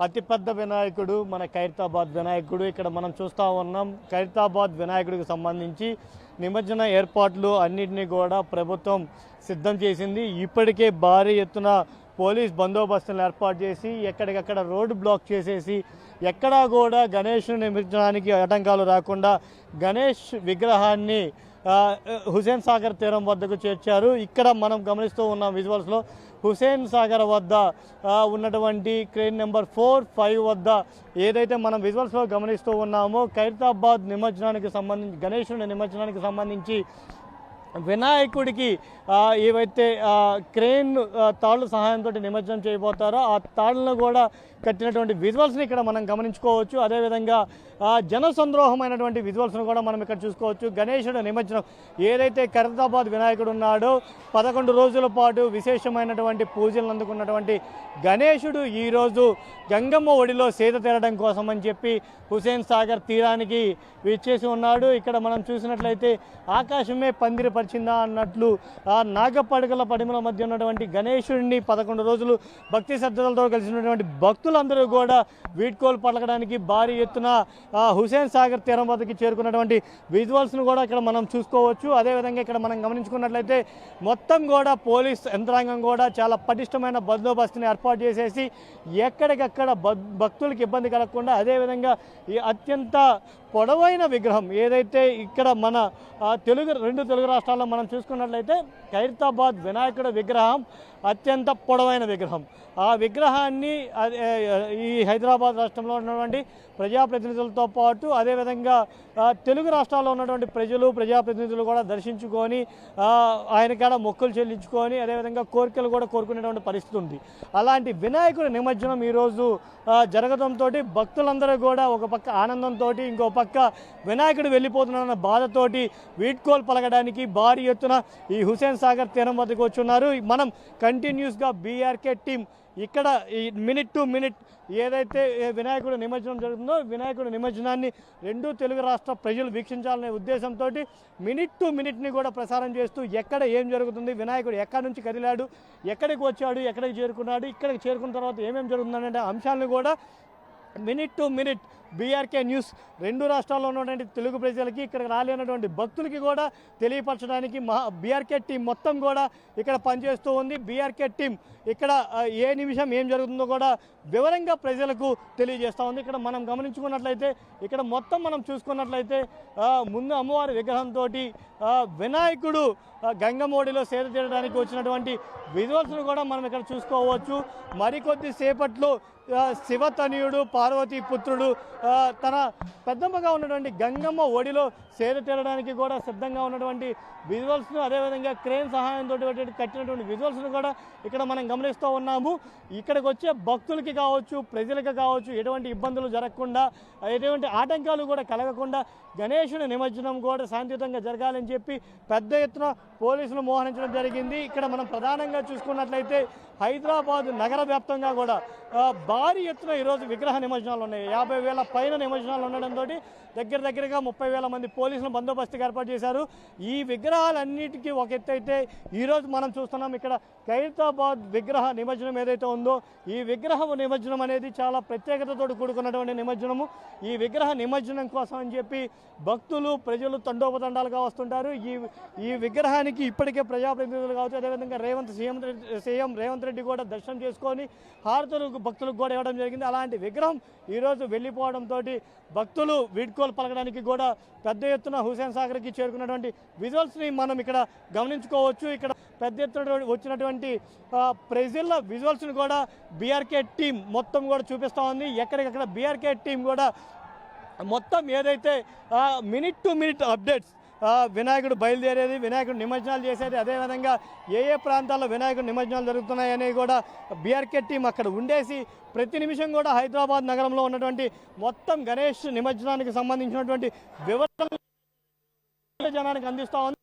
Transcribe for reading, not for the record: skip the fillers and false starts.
అతిపెద్ద వినాయకుడు మన ఖైరతాబాద్ వినాయకుడు. ఇక్కడ మనం చూస్తూ ఉన్నాం. ఖైరతాబాద్ వినాయకుడికి సంబంధించి నిమజ్జన ఏర్పాట్లు అన్నింటినీ కూడా ప్రభుత్వం సిద్ధం చేసింది. ఇప్పటికే భారీ ఎత్తున పోలీస్ బందోబస్తులను ఏర్పాటు చేసి ఎక్కడికక్కడ రోడ్డు బ్లాక్ చేసేసి ఎక్కడా కూడా గణేష్ నిమజ్జనానికి ఆటంకాలు రాకుండా గణేష్ విగ్రహాన్ని హుసేన్ సాగర్ తీరం వద్దకు చేర్చారు. ఇక్కడ మనం గమనిస్తూ ఉన్నాం విజువల్స్లో హుసేన్ సాగర్ వద్ద ఉన్నటువంటి క్రేన్ నెంబర్ 4, 5 వద్ద ఏదైతే మనం విజువల్స్లో గమనిస్తూ ఉన్నామో ఖైరతాబాద్ నిమజ్జనానికి సంబంధించి గణేశుని నిమజ్జనానికి సంబంధించి వినాయకుడికి ఏవైతే క్రేన్ తాళ్ళు సహాయంతో నిమజ్జనం చేయబోతారో ఆ తాళ్ళను కూడా కట్టినటువంటి విజువల్స్ని ఇక్కడ మనం గమనించుకోవచ్చు. అదేవిధంగా జనసంద్రోహమైనటువంటి విజువల్స్ను కూడా మనం ఇక్కడ చూసుకోవచ్చు. గణేశుడు నిమజ్జనం ఏదైతే ఖైరతాబాద్ వినాయకుడు ఉన్నాడో 11 రోజుల పాటు విశేషమైనటువంటి పూజలను అందుకున్నటువంటి గణేశుడు ఈరోజు గంగమ్మ ఒడిలో సేద తీరడం కోసం అని చెప్పి హుసేన్ సాగర్ తీరానికి విచ్చేసి ఉన్నాడు. ఇక్కడ మనం చూసినట్లయితే ఆకాశమే పందిరి పరిచిందా అన్నట్లు నాగపడగల పడిమల మధ్య ఉన్నటువంటి గణేశుడిని 11 రోజులు భక్తి శ్రద్ధలతో కలిసినటువంటి భక్తులందరూ కూడా వీడ్కోలు పలకడానికి భారీ ఎత్తున హుసేన్ సాగర్ తీరం వద్దకి చేరుకున్నటువంటి విజువల్స్ను కూడా ఇక్కడ మనం చూసుకోవచ్చు. అదేవిధంగా ఇక్కడ మనం గమనించుకున్నట్లయితే మొత్తం కూడా పోలీస్ యంత్రాంగం కూడా చాలా పటిష్టమైన బందోబస్తుని ఏర్పాటు చేసేసి ఎక్కడికక్కడ భక్తులకు ఇబ్బంది కలగకుండా అదేవిధంగా ఈ అత్యంత పొడవైన విగ్రహం ఏదైతే ఇక్కడ మన రెండు తెలుగు రాష్ట్రాల్లో మనం చూసుకున్నట్లయితే ఖైరతాబాద్ వినాయకుడి విగ్రహం అత్యంత పొడవైన విగ్రహం. ఆ విగ్రహాన్ని ఈ హైదరాబాద్ రాష్ట్రంలో ఉన్నటువంటి ప్రజాప్రతినిధులతో పాటు అదేవిధంగా తెలుగు రాష్ట్రాల్లో ఉన్నటువంటి ప్రజాప్రతినిధులు కూడా దర్శించుకొని ఆయన కాడ మొక్కులు చెల్లించుకొని అదేవిధంగా కోరికలు కూడా కోరుకునేటువంటి పరిస్థితి ఉంది. అలాంటి వినాయకుడి నిమజ్జనం ఈరోజు జరగడంతో భక్తులందరూ కూడా ఒక పక్క ఆనందంతో ఇంకో పక్క వినాయకుడు వెళ్ళిపోతున్నాడన్న బాధతోటి వీడ్కోలు పలకడానికి భారీ ఎత్తున ఈ హుసేన్ సాగర్ తీరం వద్దకు వచ్చున్నారు. మనం కంటిన్యూస్గా బీఆర్కే టీం ఇక్కడ ఈ మినిట్ టు మినిట్ ఏదైతే వినాయకుడు నిమజ్జనం జరుగుతుందో వినాయకుడు నిమజ్జనాన్ని 2 తెలుగు రాష్ట్ర ప్రజలు వీక్షించాలనే ఉద్దేశంతో మినిట్ టు మినిట్ని కూడా ప్రసారం చేస్తూ ఎక్కడ ఏం జరుగుతుంది, వినాయకుడు ఎక్కడి నుంచి కదిలాడు, ఎక్కడికి వచ్చాడు, ఎక్కడికి చేరుకున్నాడు, ఇక్కడికి చేరుకున్న తర్వాత ఏమేమి జరుగుతుందనే అంశాలను కూడా minute to minute BRK news 2 రాష్ట్రాల్లో ఉన్నటువంటి తెలుగు ప్రజలకి ఇక్కడికి రాలేనటువంటి భక్తులకి కూడా తెలియపరచడానికి బీఆర్కే టీం మొత్తం కూడా ఇక్కడ పనిచేస్తూ ఉంది. బీఆర్కే టీం ఇక్కడ ఏ నిమిషం ఏం జరుగుతుందో కూడా వివరంగా ప్రజలకు తెలియజేస్తూ ఉంది. ఇక్కడ మనం గమనించుకున్నట్లయితే ఇక్కడ మొత్తం మనం చూసుకున్నట్లయితే ముందు అమ్మవారి విగ్రహంతో వినాయకుడు గంగమోడిలో సేద తీరడానికి వచ్చినటువంటి విజువల్స్ను కూడా మనం ఇక్కడ చూసుకోవచ్చు. మరికొద్ది సేపట్లో శివతనయుడు పార్వతీ పుత్రుడు తన పెద్దమ్మగా ఉన్నటువంటి గంగమ్మ ఒడిలో సేద తీరడానికి కూడా సిద్ధంగా ఉన్నటువంటి విజువల్స్ను అదేవిధంగా క్రేన్ సహాయంతో కట్టినటువంటి విజువల్స్ను కూడా ఇక్కడ మనం గమనిస్తూ ఉన్నాము. ఇక్కడికి వచ్చే భక్తులకి కావచ్చు ప్రజలకు కావచ్చు ఎటువంటి ఇబ్బందులు జరగకుండా ఎటువంటి ఆటంకాలు కూడా కలగకుండా గణేశుని నిమజ్జనం కూడా శాంతియుతంగా జరగాలని చెప్పి పెద్ద ఎత్తున పోలీసులు మోహరించడం జరిగింది. ఇక్కడ మనం ప్రధానంగా చూసుకున్నట్లయితే హైదరాబాద్ నగర వ్యాప్తంగా కూడా భారీ ఎత్తున ఈరోజు విగ్రహ నిమజ్జనాలు ఉన్నాయి. 50,000 పైన నిమజ్జనాలు ఉండడంతో దగ్గరగా 30,000 మంది పోలీసులు బందోబస్తుగా ఏర్పాటు చేశారు. ఈ విగ్రహాలన్నిటికీ ఒక ఎత్తు అయితే ఈరోజు మనం చూస్తున్నాం ఇక్కడ ఖైరతాబాద్ విగ్రహ నిమజ్జనం ఏదైతే ఉందో ఈ విగ్రహ నిమజ్జనం అనేది చాలా ప్రత్యేకతతో కూడుకున్నటువంటి నిమజ్జనము. ఈ విగ్రహ నిమజ్జనం కోసం అని చెప్పి భక్తులు ప్రజలు తండోపతండాలుగా వస్తుంటారు. ఈ విగ్రహానికి ఇప్పటికే ప్రజాప్రతినిధులు కావచ్చు అదేవిధంగా సీఎం రేవంత్ రెడ్డి కూడా దర్శనం చేసుకొని హారతులు భక్తులకు కూడా ఇవ్వడం జరిగింది. అలాంటి విగ్రహం ఈరోజు వెళ్ళిపోవడంతో భక్తులు వీడ్కోలు పలకడానికి కూడా పెద్ద ఎత్తున హుసేన్ సాగర్కి చేరుకున్నటువంటి విజువల్స్ని మనం ఇక్కడ గమనించుకోవచ్చు. ఇక్కడ పెద్ద ఎత్తున వచ్చినటువంటి ప్రజల విజువల్స్ని కూడా బీఆర్కే టీం మొత్తం కూడా చూపిస్తూ ఉంది. ఎక్కడికక్కడ బీఆర్కే టీం కూడా మొత్తం ఏదైతే మినిట్ టు మినిట్ అప్డేట్స్ వినాయకుడు బయలుదేరేది వినాయకుడు నిమజ్జనాలు చేసేది అదేవిధంగా ఏ ప్రాంతాల్లో వినాయకుడు నిమజ్జనాలు జరుగుతున్నాయని కూడా బీఆర్కే టీం అక్కడ ఉండేసి ప్రతి నిమిషం కూడా హైదరాబాద్ నగరంలో ఉన్నటువంటి మొత్తం గణేష్ నిమజ్జనానికి సంబంధించినటువంటి వివరాలు జనానికి అందిస్తూ ఉంది.